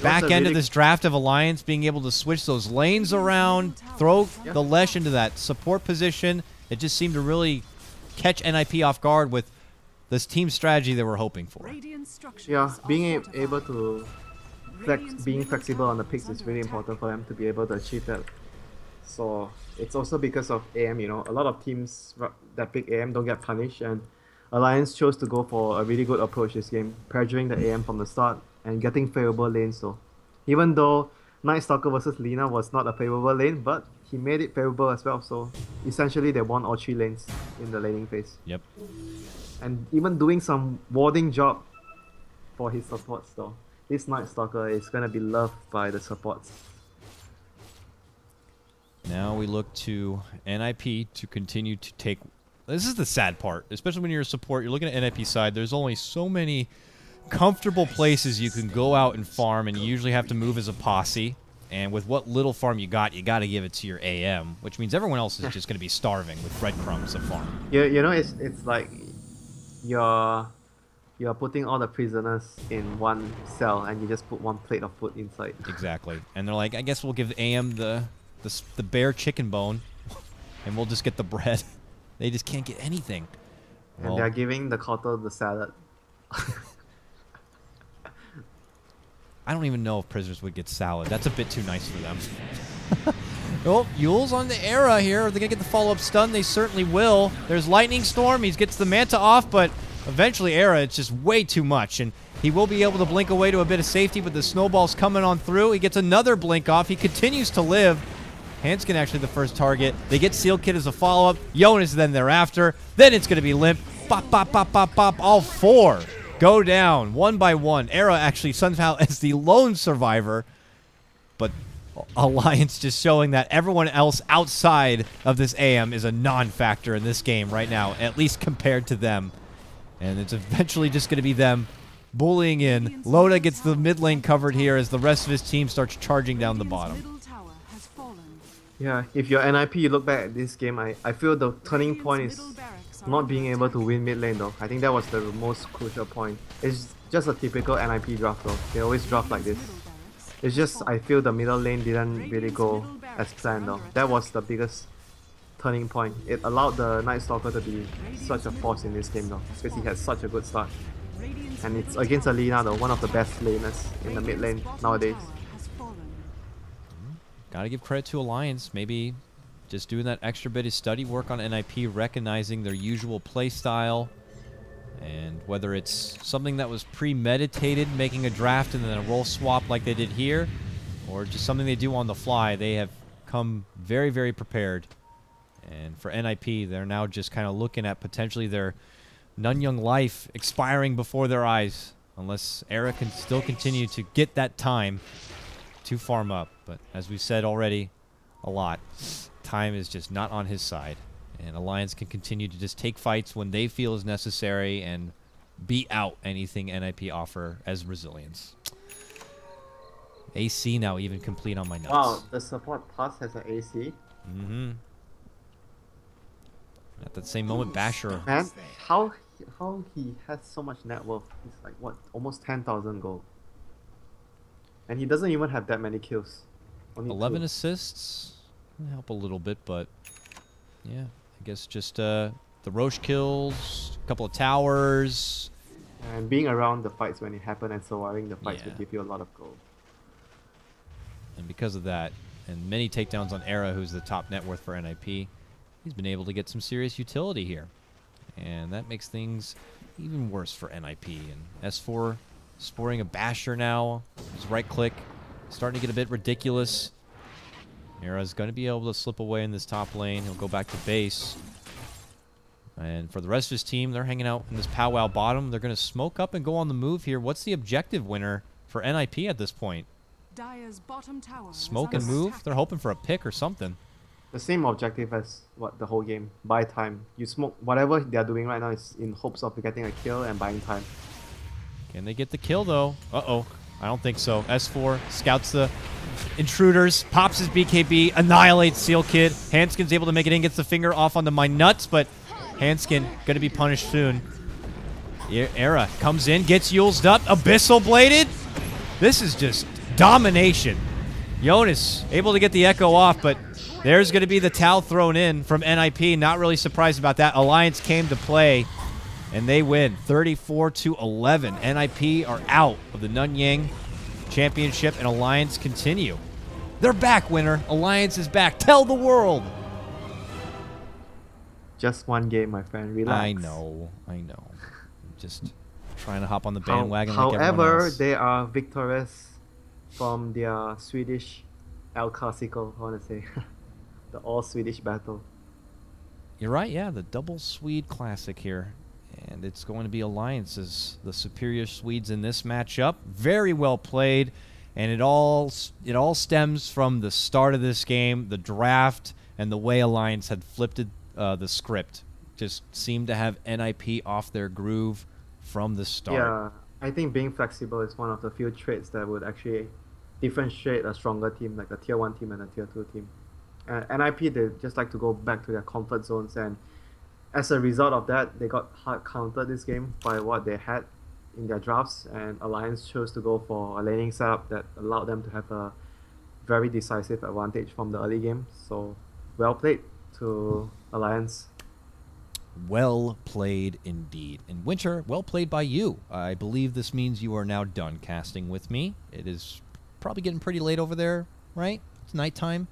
back a end of really- this draft of Alliance being able to switch those lanes around, throw the Lesh into that support position? It just seemed to really catch NiP off guard with this team strategy they were hoping for. Radiant structures Yeah, are being fortified. able to being flexible on the picks is really important for them to be able to achieve that. So it's also because of AM, you know, a lot of teams that pick AM don't get punished, and Alliance chose to go for a really good approach this game, pressuring the AM from the start and getting favorable lanes. So even though Night Stalker versus Lina was not a favorable lane, but he made it favorable as well. So essentially they won all 3 lanes in the laning phase. Yep. And even doing some warding job for his supports though. This Night Stalker is gonna be loved by the supports. Now we look to NiP to continue to take... This is the sad part, especially when you're a support. You're looking at NiP side. There's only so many comfortable places you can go out and farm, and you usually have to move as a posse. And with what little farm you got to give it to your AM, which means everyone else is just going to be starving with breadcrumbs of farm. You know, it's like you're putting all the prisoners in one cell, and you just put one plate of food inside. Exactly. And they're like, I guess we'll give AM the bare chicken bone, and we'll just get the bread. They just can't get anything. And Well, they're giving the Kotal the salad. I don't even know if prisoners would get salad. That's a bit too nice for them. Oh, Yule's on the Era here. Are they going to get the follow-up stun? They certainly will. There's Lightning Storm. He gets the Manta off, but eventually Era, it's just way too much. And he will be able to blink away to a bit of safety, but the snowball's coming on through. He gets another blink off. He continues to live. Handskin actually the first target. They get Seal Kid as a follow-up. Jonas then thereafter. Then it's going to be Limp. Bop, bop, bop, bop, bop. All 4 go down one by one. Era actually somehow as the lone survivor. But Alliance just showing that everyone else outside of this AM is a non-factor in this game right now, at least compared to them. And it's eventually just going to be them bullying in. Loda gets the mid lane covered here as the rest of his team starts charging down the bottom. Middle tower has fallen. Yeah, if you're NiP, you look back at this game, I feel the turning point is not being able to win mid lane though. I think that was the most crucial point. It's just a typical NiP draft though. They always draft like this. It's just I feel the middle lane didn't really go as planned though. That was the biggest turning point. It allowed the Night Stalker to be such a force in this game though, because he had such a good start. And it's against Alina though, one of the best laners in the mid lane nowadays. Gotta give credit to Alliance, maybe just doing that extra bit of study work on NiP, recognizing their usual play style, and whether it's something that was premeditated, making a draft and then a role swap like they did here, or just something they do on the fly, they have come very, very prepared. And for NiP, they're now just kind of looking at potentially their Nanyang life expiring before their eyes, unless Era can still continue to get that time to farm up. But as we said already a lot, time is just not on his side. And Alliance can continue to just take fights when they feel is necessary and beat out anything NiP offer as resilience. AC now even complete on my nuts. Wow, the support pass has an AC. Mm-hmm. At that same moment, Basher. Man, how he has so much net worth? He's like, what, almost 10,000 gold. And he doesn't even have that many kills. Only 11 2. assists. Help a little bit, but yeah, I guess just the Roche kills, a couple of towers. And being around the fights when it happened and surviving the fights Yeah. will give you a lot of gold. And because of that, and many takedowns on Era, who's the top net worth for NiP, he's been able to get some serious utility here. And that makes things even worse for NiP. And S4 sporting a Basher now. His right click starting to get a bit ridiculous. Era's going to be able to slip away in this top lane. He'll go back to base. And for the rest of his team, they're hanging out in this powwow bottom. They're going to smoke up and go on the move here. What's the objective winner for NiP at this point? Dire's bottom tower is Smoke and under move? attack. They're hoping for a pick or something. The same objective as what the whole game. Buy time. You smoke whatever they are doing right now is in hopes of getting a kill and buying time. Can they get the kill, though? Uh-oh. I don't think so. S4 scouts the intruders, pops his BKB, annihilates Seal Kid. Hanskin's able to make it in, gets the finger off onto my nuts, but Hanskin going to be punished soon. Era comes in, gets Yulesed up, Abyssal Bladed. This is just domination. Jonas able to get the echo off, but there's going to be the Tau thrown in from NiP. Not really surprised about that. Alliance came to play, and they win 34-11. NiP are out of the Nanyang Championship, and Alliance continue. They're back, winner. Alliance is back. Tell the world. Just one game, my friend. Relax. I know. Just trying to hop on the bandwagon like everyone However, else. they are victorious from their Swedish El Clasico, I want to say. The all-Swedish battle. You're right, yeah, the double Swede classic here. And it's going to be Alliance as the superior Swedes in this matchup. Very well played, and it all stems from the start of this game, the draft, and the way Alliance had flipped the script. Just seemed to have NiP off their groove from the start. Yeah, I think being flexible is one of the few traits that would actually differentiate a stronger team, like a tier 1 team and a tier 2 team. NiP, they just like to go back to their comfort zones, and as a result of that, they got hard countered this game by what they had in their drafts, and Alliance chose to go for a laning setup that allowed them to have a very decisive advantage from the early game. So, well played to Alliance. Well played indeed. And Winter, well played by you. I believe this means you are now done casting with me. It is probably getting pretty late over there, right? It's nighttime.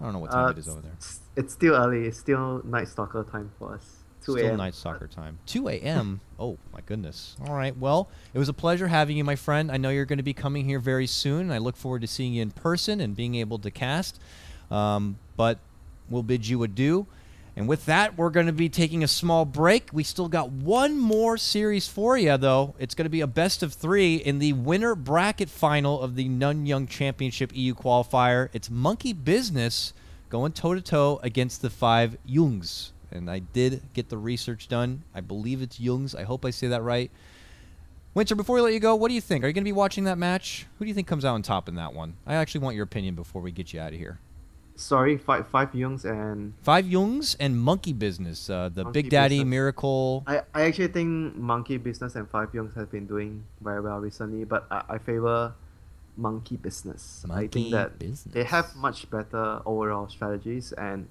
I don't know what time it is over there. It's still early. It's still Night Stalker time for us. 2 Still a.m. Night Stalker time. 2 a.m. Oh, my goodness. All right. Well, it was a pleasure having you, my friend. I know you're going to be coming here very soon. I look forward to seeing you in person and being able to cast. But we'll bid you adieu. And with that, we're going to be taking a small break. We still got one more series for you, though. It's going to be a best of 3 in the winner bracket final of the Nanyang Championship EU qualifier. It's Monkey Business going toe-to-toe against the 5 Jungs. And I did get the research done. I believe it's Jungs. I hope I say that right. Winter, before we let you go, what do you think? Are you going to be watching that match? Who do you think comes out on top in that one? I actually want your opinion before we get you out of here. Sorry, five Youngs and 5Youngs and Monkey Business, the Monkey Big Daddy Business. Miracle. I actually think Monkey Business and Five Youngs have been doing very well recently, but I favor Monkey Business. I Monkey think that Business. they have much better overall strategies and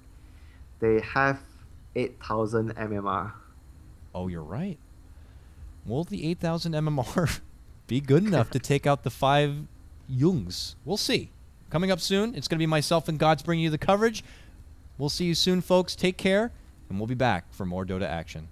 they have 8,000 MMR. Oh, you're right. Will the 8,000 MMR be good enough to take out the 5Youngs? We'll see. Coming up soon, it's going to be myself and Gods bringing you the coverage. We'll see you soon, folks. Take care, and we'll be back for more Dota action.